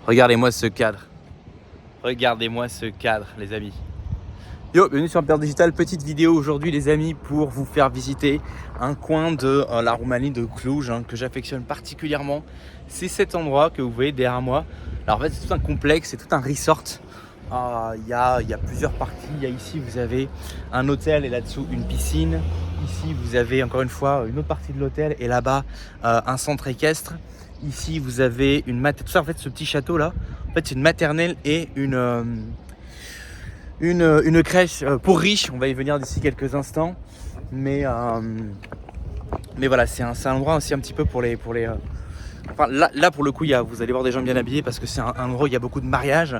Regardez-moi ce cadre. Regardez-moi ce cadre, les amis. Yo, bienvenue sur Impère Digital. Petite vidéo aujourd'hui, les amis, pour vous faire visiter un coin de la Roumanie de Cluj que j'affectionne particulièrement. C'est cet endroit que vous voyez derrière moi. Alors en fait, c'est tout un complexe, c'est tout un resort. Il y a plusieurs parties. Il y a ici, vous avez un hôtel et là-dessous une piscine. Ici, vous avez encore une fois une autre partie de l'hôtel et là-bas un centre équestre. Ici, vous avez une maternelle. Tout ça, en fait, ce petit château là, en fait, c'est une maternelle et une crèche pour riches. On va y venir d'ici quelques instants. Mais voilà, c'est un endroit aussi un petit peu pour les enfin, là pour le coup, vous allez voir des gens bien habillés parce que c'est un endroit où il y a beaucoup de mariages.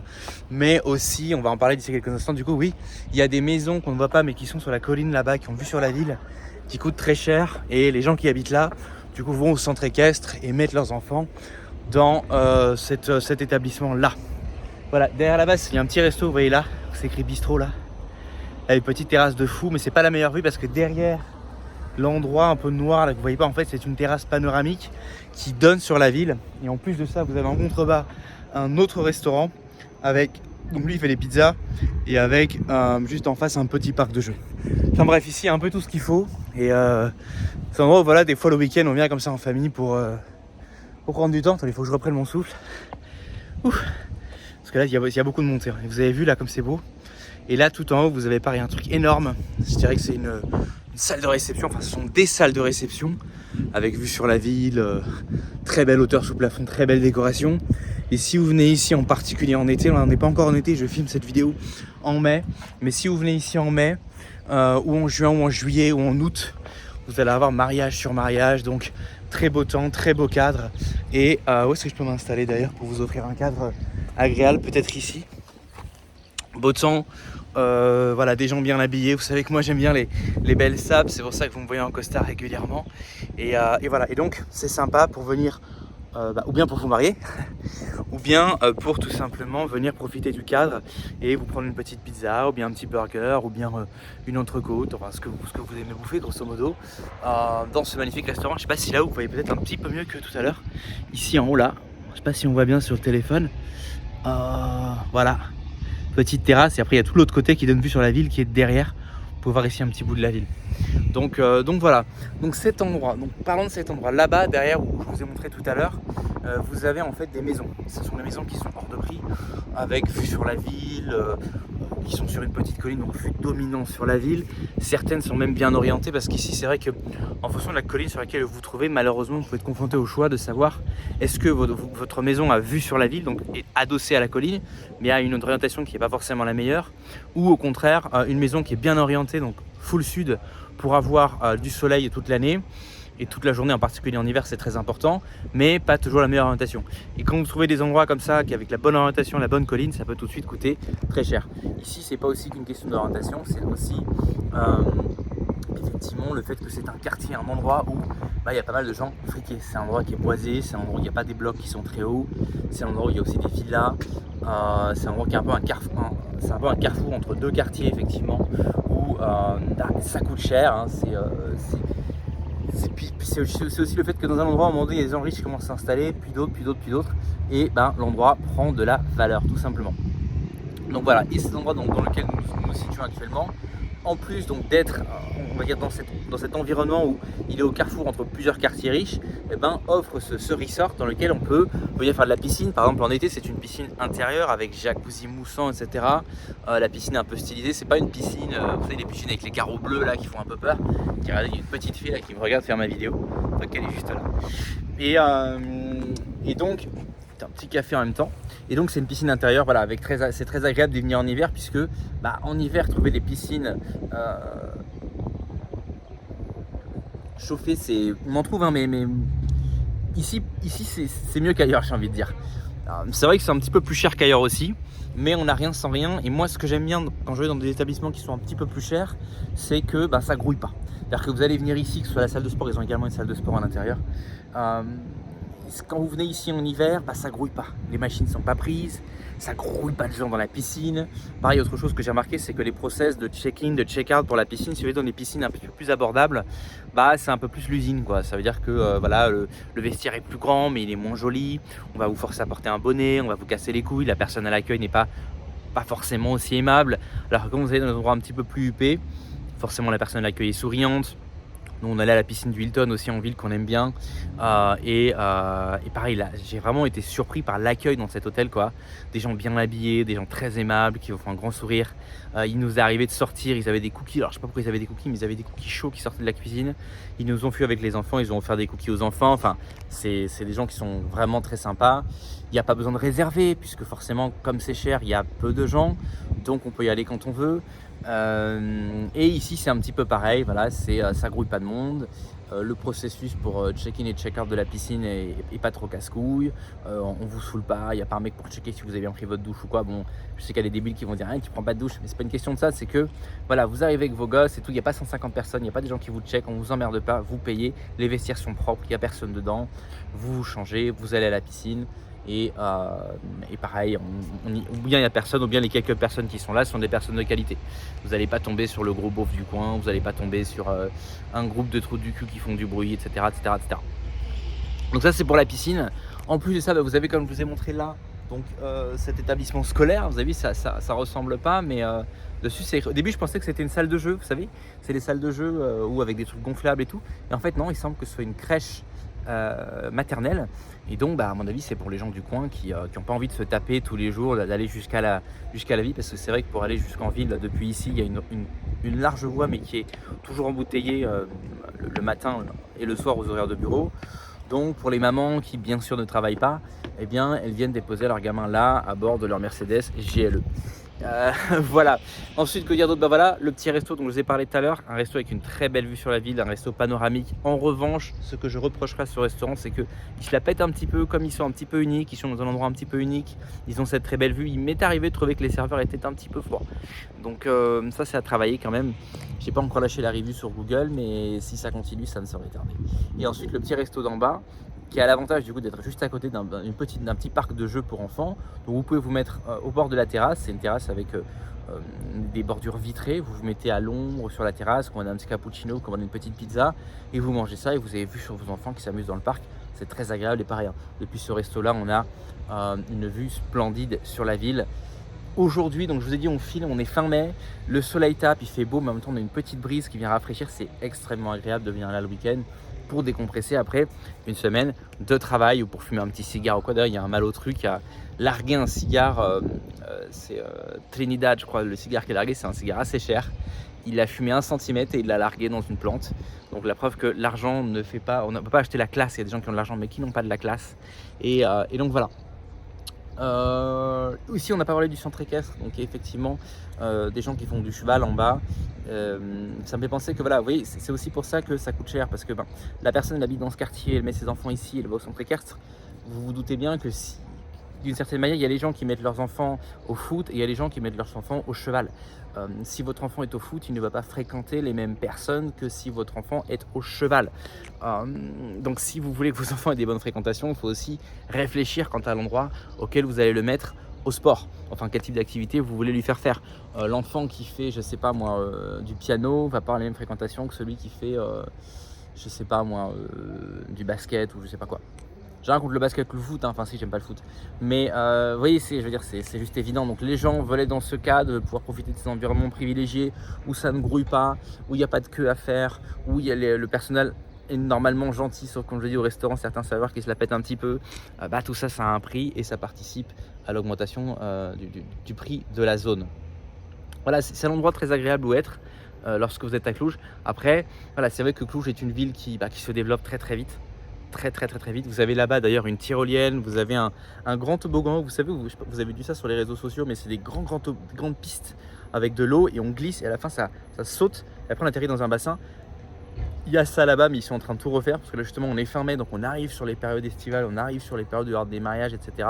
Mais aussi, on va en parler d'ici quelques instants. Du coup, oui, il y a des maisons qu'on ne voit pas mais qui sont sur la colline là-bas, qui ont vue sur la ville, qui coûtent très cher. Et les gens qui habitent là, du coup, vont au centre équestre et mettent leurs enfants dans cet établissement-là. Voilà, derrière la base, il y a un petit resto, vous voyez là, c'est écrit bistrot là. Là, une petite terrasse de fou, mais c'est pas la meilleure vue parce que derrière l'endroit un peu noir là que vous voyez pas, en fait, c'est une terrasse panoramique qui donne sur la ville. Et en plus de ça, vous avez en contrebas un autre restaurant avec, donc lui il fait des pizzas et avec juste en face un petit parc de jeux. Enfin bref, ici il y a un peu tout ce qu'il faut et c'est un endroit où voilà, des fois le week-end on vient comme ça en famille pour prendre du temps. Attends, il faut que je reprenne mon souffle. Ouf. Parce que là il y a beaucoup de montées. Vous avez vu là comme c'est beau. Et là tout en haut vous avez pareil un truc énorme. Je dirais que c'est une salle de réception. Enfin ce sont des salles de réception avec vue sur la ville, très belle hauteur sous plafond, très belle décoration. Et si vous venez ici en particulier en été, on n'est pas encore en été, je filme cette vidéo en mai. Mais si vous venez ici en mai ou en juin ou en juillet ou en août, vous allez avoir mariage sur mariage. Donc très beau temps, très beau cadre. Et où est-ce que je peux m'installer d'ailleurs pour vous offrir un cadre agréable, peut-être ici. Beau temps, voilà, des gens bien habillés. Vous savez que moi j'aime bien les belles sapes, c'est pour ça que vous me voyez en costard régulièrement. Et voilà, et donc c'est sympa pour venir, ou bien pour vous marier, ou bien pour tout simplement venir profiter du cadre et vous prendre une petite pizza, ou bien un petit burger, ou bien une entrecôte, enfin ce que vous aimez bouffer grosso modo, dans ce magnifique restaurant. Je sais pas si là vous voyez peut-être un petit peu mieux que tout à l'heure, ici en haut là, je sais pas si on voit bien sur le téléphone, voilà. Petite terrasse et après il y a tout l'autre côté qui donne vue sur la ville qui est derrière. Vous pouvez voir ici un petit bout de la ville. Donc voilà, donc cet endroit, donc parlons de cet endroit là-bas derrière où je vous ai montré tout à l'heure, vous avez en fait des maisons. Ce sont des maisons qui sont hors de prix avec vue sur la ville, qui sont sur une petite colline, donc vue dominante sur la ville. Certaines sont même bien orientées parce qu'ici c'est vrai que en fonction de la colline sur laquelle vous vous trouvez, malheureusement vous pouvez être confronté au choix de savoir est-ce que votre maison a vue sur la ville, donc est adossée à la colline, mais a une orientation qui n'est pas forcément la meilleure, ou au contraire une maison qui est bien orientée, donc full sud, pour avoir du soleil toute l'année et toute la journée, en particulier en hiver c'est très important, mais pas toujours la meilleure orientation. Et quand vous trouvez des endroits comme ça, avec la bonne orientation, la bonne colline, ça peut tout de suite coûter très cher. Ici c'est pas aussi qu'une question d'orientation, c'est aussi effectivement le fait que c'est un quartier, un endroit où il y a pas mal de gens friqués. C'est un endroit qui est boisé, c'est un endroit où il n'y a pas des blocs qui sont très hauts, c'est un endroit où il y a aussi des villas, c'est un endroit qui est un peu un carrefour, c'est un peu un carrefour entre deux quartiers effectivement, où ça coûte cher, hein, c'est aussi le fait que dans un endroit, à un moment donné, il y a des gens riches qui commencent à s'installer, puis d'autres, et l'endroit prend de la valeur, tout simplement. Donc voilà, et cet endroit dans lequel nous nous situons actuellement, en plus donc d'être, on va dire, dans cet environnement où il est au carrefour entre plusieurs quartiers riches, offre ce resort dans lequel on peut venir faire de la piscine. Par exemple en été c'est une piscine intérieure avec jacuzzi moussant, etc. La piscine est un peu stylisée, c'est pas une piscine, vous savez les piscines avec les carreaux bleus là qui font un peu peur. Il y a une petite fille là qui me regarde faire ma vidéo, donc elle est juste là. Et donc un petit café en même temps. Et donc c'est une piscine intérieure, voilà, c'est très agréable d'y venir en hiver puisque en hiver trouver des piscines chauffées, on en trouve mais ici c'est mieux qu'ailleurs, j'ai envie de dire. C'est vrai que c'est un petit peu plus cher qu'ailleurs aussi, mais on n'a rien sans rien. Et moi ce que j'aime bien quand je vais dans des établissements qui sont un petit peu plus chers, c'est que ça grouille pas. C'est-à-dire que vous allez venir ici, que ce soit la salle de sport, ils ont également une salle de sport à l'intérieur. quand vous venez ici en hiver, ça grouille pas. Les machines ne sont pas prises, ça grouille pas de gens dans la piscine. Pareil, autre chose que j'ai remarqué, c'est que les process de check-in, de check-out pour la piscine, si vous êtes dans des piscines un peu plus abordables, c'est un peu plus l'usine, quoi. Ça veut dire que voilà, le vestiaire est plus grand, mais il est moins joli. On va vous forcer à porter un bonnet, on va vous casser les couilles. La personne à l'accueil n'est pas forcément aussi aimable. Alors que quand vous allez dans un endroit un petit peu plus huppé, forcément la personne à l'accueil est souriante. Nous, on allait à la piscine du Hilton aussi en ville qu'on aime bien. Et pareil, là, j'ai vraiment été surpris par l'accueil dans cet hôtel, quoi. Des gens bien habillés, des gens très aimables, qui vous font un grand sourire. Il nous est arrivé de sortir, ils avaient des cookies. Alors, je sais pas pourquoi ils avaient des cookies, mais ils avaient des cookies chauds qui sortaient de la cuisine. Ils nous ont fait avec les enfants, ils ont offert des cookies aux enfants. Enfin, c'est des gens qui sont vraiment très sympas. Il n'y a pas besoin de réserver, puisque forcément, comme c'est cher, il y a peu de gens. Donc, on peut y aller quand on veut. Et ici c'est un petit peu pareil, voilà, ça grouille pas de monde. Le processus pour check-in et check-out de la piscine est pas trop casse-couille. On vous saoule pas, il n'y a pas un mec pour checker si vous avez bien pris votre douche ou quoi. Bon, je sais qu'il y a des débiles qui vont dire tu prends pas de douche, mais c'est pas une question de ça, c'est que voilà, vous arrivez avec vos gosses et tout, il n'y a pas 150 personnes, il n'y a pas des gens qui vous checkent, on vous emmerde pas, vous payez, les vestiaires sont propres, il n'y a personne dedans, vous vous changez, vous allez à la piscine. Et pareil, ou bien il n'y a personne, ou bien les quelques personnes qui sont là sont des personnes de qualité. Vous n'allez pas tomber sur le gros beauf du coin, vous n'allez pas tomber sur un groupe de trous du cul qui font du bruit, etc. etc., etc. Donc ça c'est pour la piscine. En plus de ça, vous avez, comme je vous ai montré là, donc cet établissement scolaire, vous avez vu, ça ressemble pas, mais dessus, au début je pensais que c'était une salle de jeu, vous savez, c'est les salles de jeu où avec des trucs gonflables et tout. Et en fait non, il semble que ce soit une crèche maternelle, et donc à mon avis c'est pour les gens du coin qui n'ont pas envie de se taper tous les jours, d'aller jusqu'à la ville, parce que c'est vrai que pour aller jusqu'en ville depuis ici il y a une large voie, mais qui est toujours embouteillée le matin et le soir aux horaires de bureau. Donc pour les mamans qui bien sûr ne travaillent pas, eh bien elles viennent déposer leurs gamins là à bord de leur Mercedes GLE. Voilà. Ensuite, que dire d'autre? Voilà, le petit resto dont je vous ai parlé tout à l'heure, un resto avec une très belle vue sur la ville, un resto panoramique. En revanche, ce que je reprocherai à ce restaurant, c'est qu'ils se la pètent un petit peu, comme ils sont un petit peu uniques, ils sont dans un endroit un petit peu unique, ils ont cette très belle vue. Il m'est arrivé de trouver que les serveurs étaient un petit peu froids. Donc ça c'est à travailler quand même. J'ai pas encore lâché la review sur Google, mais si ça continue, ça ne saurait tarder. Et ensuite, le petit resto d'en bas, qui a l'avantage du coup d'être juste à côté d'un petit parc de jeux pour enfants. Donc vous pouvez vous mettre au bord de la terrasse, c'est une terrasse avec des bordures vitrées, vous vous mettez à l'ombre sur la terrasse, commandez un petit cappuccino, commandez une petite pizza et vous mangez ça et vous avez vu sur vos enfants qui s'amusent dans le parc. C'est très agréable et pareil, depuis ce resto là on a une vue splendide sur la ville. Aujourd'hui, donc je vous ai dit, on file, on est fin mai, le soleil tape, il fait beau, mais en même temps on a une petite brise qui vient rafraîchir, c'est extrêmement agréable de venir là le week-end pour décompresser après une semaine de travail ou pour fumer un petit cigare ou quoi. D'ailleurs, il y a un malot truc qui a largué un cigare, c'est Trinidad, je crois, le cigare qu'il a largué, c'est un cigare assez cher. Il a fumé 1 centimètre et il l'a largué dans une plante. Donc la preuve que l'argent ne fait pas, on ne peut pas acheter la classe, il y a des gens qui ont de l'argent mais qui n'ont pas de la classe. Et donc voilà. Ici on n'a pas parlé du centre équestre, donc effectivement des gens qui font du cheval en bas. Ça me fait penser que voilà, vous voyez, c'est aussi pour ça que ça coûte cher, parce que la personne elle habite dans ce quartier, elle met ses enfants ici, elle va au centre équestre. Vous vous doutez bien que si, d'une certaine manière, il y a les gens qui mettent leurs enfants au foot et il y a les gens qui mettent leurs enfants au cheval. Si votre enfant est au foot, il ne va pas fréquenter les mêmes personnes que si votre enfant est au cheval. Donc si vous voulez que vos enfants aient des bonnes fréquentations, il faut aussi réfléchir quant à l'endroit auquel vous allez le mettre au sport. Enfin, quel type d'activité vous voulez lui faire faire. L'enfant qui fait, je sais pas moi, du piano va pas avoir les mêmes fréquentations que celui qui fait, je sais pas moi, du basket ou je sais pas quoi. J'ai rien contre le basket ou le foot, hein. Enfin si, j'aime pas le foot. Mais vous voyez, je veux dire, c'est juste évident. Donc les gens veulent être dans ce cadre, de pouvoir profiter de ces environnements privilégiés où ça ne grouille pas, où il n'y a pas de queue à faire, où il y a le personnel est normalement gentil, sauf comme je dis au restaurant, certains serveurs qui se la pètent un petit peu. Tout ça, ça a un prix et ça participe à l'augmentation du prix de la zone. Voilà, c'est un endroit très agréable où être lorsque vous êtes à Cluj. Après, voilà, c'est vrai que Cluj est une ville qui se développe très très vite. Très vite. Vous avez là-bas d'ailleurs une tyrolienne, vous avez un grand toboggan, vous savez, vous avez vu ça sur les réseaux sociaux, mais c'est des grandes pistes avec de l'eau et on glisse et à la fin ça saute et après on atterrit dans un bassin. Il y a ça là-bas, mais ils sont en train de tout refaire parce que là justement on est fin mai, donc on arrive sur les périodes estivales, on arrive sur les périodes des mariages, etc.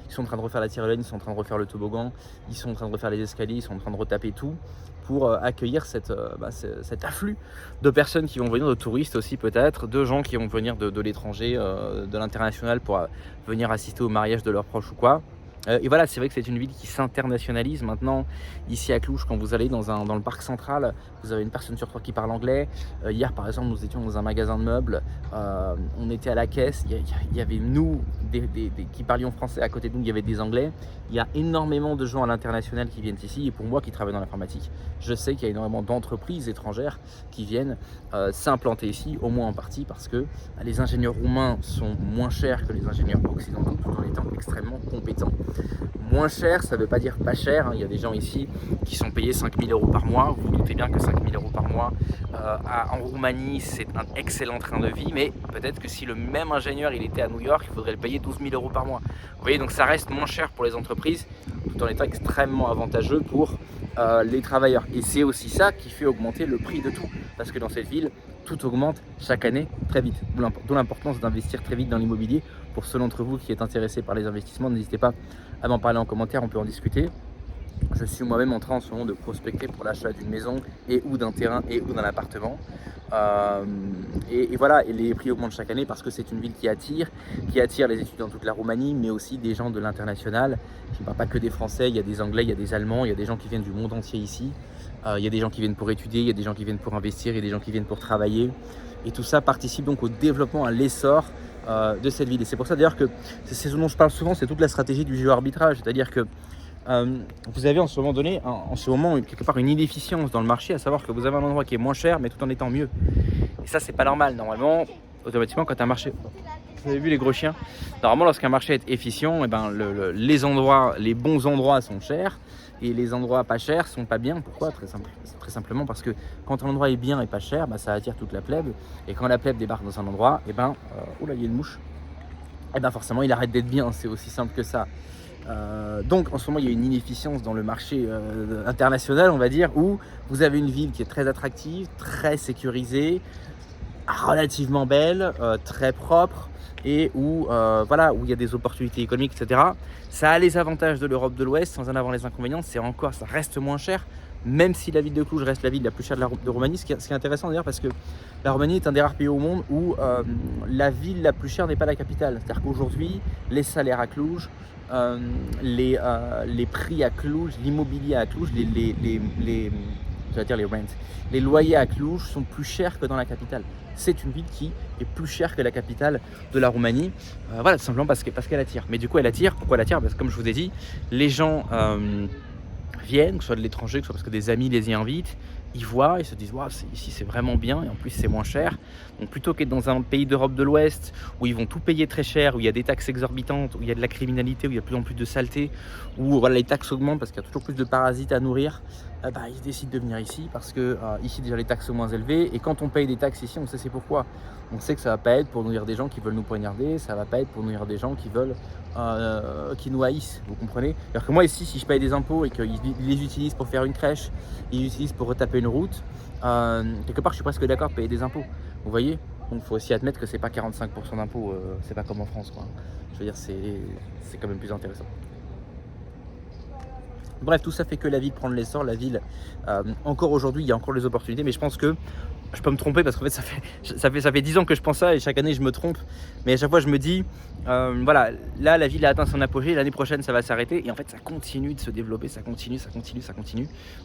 Ils sont en train de refaire la tyrolienne, ils sont en train de refaire le toboggan, ils sont en train de refaire les escaliers, ils sont en train de retaper tout pour accueillir cet afflux de personnes qui vont venir, de touristes aussi peut-être, de gens qui vont venir de l'étranger, de l'international pour venir assister au mariage de leurs proches ou quoi. Et voilà, c'est vrai que c'est une ville qui s'internationalise maintenant. Ici à Cluj, quand vous allez dans le parc central, vous avez une personne sur 3 qui parle anglais. Hier, par exemple, nous étions dans un magasin de meubles. On était à la caisse. Il y avait nous qui parlions français. À côté de nous, il y avait des anglais. Il y a énormément de gens à l'international qui viennent ici. Et pour moi qui travaille dans l'informatique, je sais qu'il y a énormément d'entreprises étrangères qui viennent s'implanter ici, au moins en partie parce que les ingénieurs roumains sont moins chers que les ingénieurs occidentaux, tout en étant extrêmement compétents. Moins cher, ça ne veut pas dire pas cher. Il y a des gens ici qui sont payés 5 000 € par mois. Vous vous doutez bien que 5 000 € par mois en Roumanie, c'est un excellent train de vie. Mais peut-être que si le même ingénieur il était à New York, il faudrait le payer 12 000 € par mois. Vous voyez, donc ça reste moins cher pour les entreprises, tout en étant extrêmement avantageux pour les travailleurs. Et c'est aussi ça qui fait augmenter le prix de tout. Parce que dans cette ville, tout augmente chaque année très vite. D'où l'importance d'investir très vite dans l'immobilier. Pour ceux d'entre vous qui êtes intéressés par les investissements, n'hésitez pas à m'en parler en commentaire, on peut en discuter. Je suis moi-même en train en ce moment de prospecter pour l'achat d'une maison et ou d'un terrain et ou d'un appartement. Et voilà, et les prix augmentent chaque année parce que c'est une ville qui attire les étudiants de toute la Roumanie, mais aussi des gens de l'international. Je ne parle pas que des Français, il y a des Anglais, il y a des Allemands, il y a des gens qui viennent du monde entier ici. Il y a des gens qui viennent pour étudier, il y a des gens qui viennent pour investir, il y a des gens qui viennent pour travailler. Et tout ça participe donc au développement, à l'essor de cette ville. Et c'est pour ça d'ailleurs que c'est ce dont je parle souvent, c'est toute la stratégie du géoarbitrage. C'est-à-dire que vous avez en ce moment donné, en ce moment quelque part une inefficience dans le marché, à savoir que vous avez un endroit qui est moins cher mais tout en étant mieux. Et ça c'est pas normal. Normalement, automatiquement quand un marché... Vous avez vu les gros chiens? Normalement lorsqu'un marché est efficient, et ben, les bons endroits sont chers et les endroits pas chers sont pas bien. Pourquoi? Très simplement parce que quand un endroit est bien et pas cher, bah, ça attire toute la plèbe. Et quand la plèbe débarque dans un endroit, et ben, oula, il y a une mouche. Et ben forcément il arrête d'être bien, c'est aussi simple que ça. Donc en ce moment il y a une inefficience dans le marché international, on va dire, où vous avez une ville qui est très attractive, très sécurisée, relativement belle, très propre, et où voilà, où il y a des opportunités économiques, etc. Ça a les avantages de l'Europe de l'Ouest sans en avoir les inconvénients. Ça reste moins cher, même si la ville de Cluj reste la ville la plus chère de Roumanie. Ce qui est intéressant d'ailleurs, parce que la Roumanie est un des rares pays au monde où la ville la plus chère n'est pas la capitale. C'est-à-dire qu'aujourd'hui, les salaires à Cluj, les prix à Cluj, l'immobilier à Cluj, les loyers à Cluj sont plus chers que dans la capitale. C'est une ville qui est plus chère que la capitale de la Roumanie. Voilà, tout simplement parce qu'elle attire. Mais du coup, elle attire. Pourquoi elle attire? Parce que comme je vous ai dit, les gens viennent, que ce soit de l'étranger, que ce soit parce que des amis les y invitent, ils voient, ils se disent wow, ici c'est vraiment bien et en plus c'est moins cher. Donc plutôt qu'être dans un pays d'Europe de l'Ouest où ils vont tout payer très cher, où il y a des taxes exorbitantes, où il y a de la criminalité, où il y a de plus en plus de saleté, où voilà, les taxes augmentent parce qu'il y a toujours plus de parasites à nourrir, ils décident de venir ici parce que ici déjà les taxes sont moins élevées et quand on paye des taxes ici, on sait c'est pourquoi. On sait que ça va pas être pour nourrir des gens qui veulent nous poignarder, ça va pas être pour nourrir des gens qui veulent qui nous haïssent, vous comprenez? Alors que moi ici, si je paye des impôts et qu'ils les utilisent pour faire une crèche, ils les utilisent pour retaper une route, quelque part je suis presque d'accord de payer des impôts, vous voyez? Donc il faut aussi admettre que c'est pas 45% d'impôts, c'est pas comme en France, quoi. Je veux dire, c'est quand même plus intéressant. Bref, tout ça fait que la ville prend de l'essor, la ville, encore aujourd'hui, il y a encore des opportunités, mais je pense que je peux me tromper parce qu'en fait, ça fait 10 ans que je pense ça et chaque année, je me trompe. Mais à chaque fois, je me dis, voilà, là, la ville a atteint son apogée, l'année prochaine, ça va s'arrêter. Et en fait, ça continue de se développer, ça continue.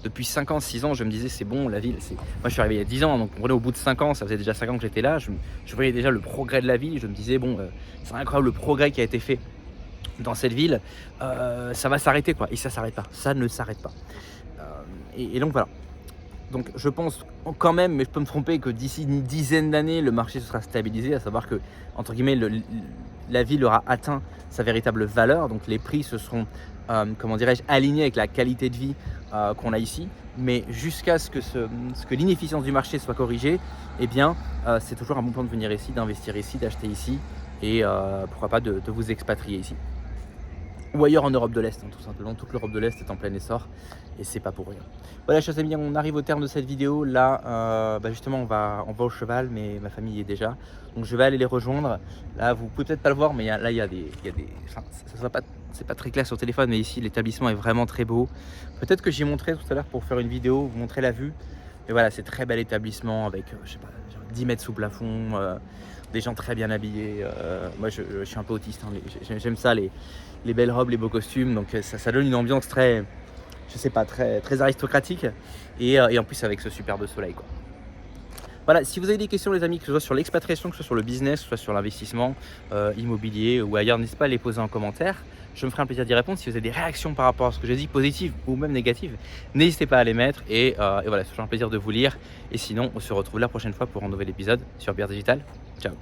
Depuis 5 ans, 6 ans, je me disais, c'est bon, la ville, moi, je suis arrivé il y a 10 ans, donc on est au bout de 5 ans, ça faisait déjà 5 ans que j'étais là. Je voyais déjà le progrès de la ville, je me disais, bon, c'est incroyable le progrès qui a été fait dans cette ville, ça va s'arrêter quoi, et ça s'arrête pas, ça ne s'arrête pas. Et donc voilà. Donc je pense quand même, mais je peux me tromper, que d'ici une dizaine d'années, le marché se sera stabilisé, à savoir que, entre guillemets, la ville aura atteint sa véritable valeur, donc les prix se seront, comment dirais-je, alignés avec la qualité de vie qu'on a ici, mais jusqu'à ce que l'inefficience du marché soit corrigée, eh bien, c'est toujours un bon plan de venir ici, d'investir ici, d'acheter ici, et pourquoi pas de vous expatrier ici. ou ailleurs en Europe de l'Est, hein, tout simplement. Toute l'Europe de l'Est est en plein essor et c'est pas pour rien. Voilà, chers amis, on arrive au terme de cette vidéo. Là, justement, on va au cheval, mais ma famille y est déjà. Donc je vais aller les rejoindre. Là, vous pouvez peut-être pas le voir, mais il y a des enfin, c'est pas très clair sur le téléphone, mais ici l'établissement est vraiment très beau. Peut-être que j'y montrerai tout à l'heure pour faire une vidéo, vous montrer la vue. Mais voilà, c'est très bel établissement avec, je sais pas, genre 10 mètres sous plafond, des gens très bien habillés. Moi, je suis un peu autiste, hein, j'aime ça, les belles robes, les beaux costumes. Donc ça donne une ambiance très, je sais pas, très aristocratique. Et en plus avec ce superbe soleil, quoi. Voilà, si vous avez des questions les amis, que ce soit sur l'expatriation, que ce soit sur le business, que ce soit sur l'investissement immobilier ou ailleurs, n'hésitez pas à les poser en commentaire. Je me ferai un plaisir d'y répondre. Si vous avez des réactions par rapport à ce que j'ai dit, positives ou même négatives, n'hésitez pas à les mettre. Et voilà, c'est toujours un plaisir de vous lire. Et sinon, on se retrouve la prochaine fois pour un nouvel épisode sur Bear Digital. Ciao.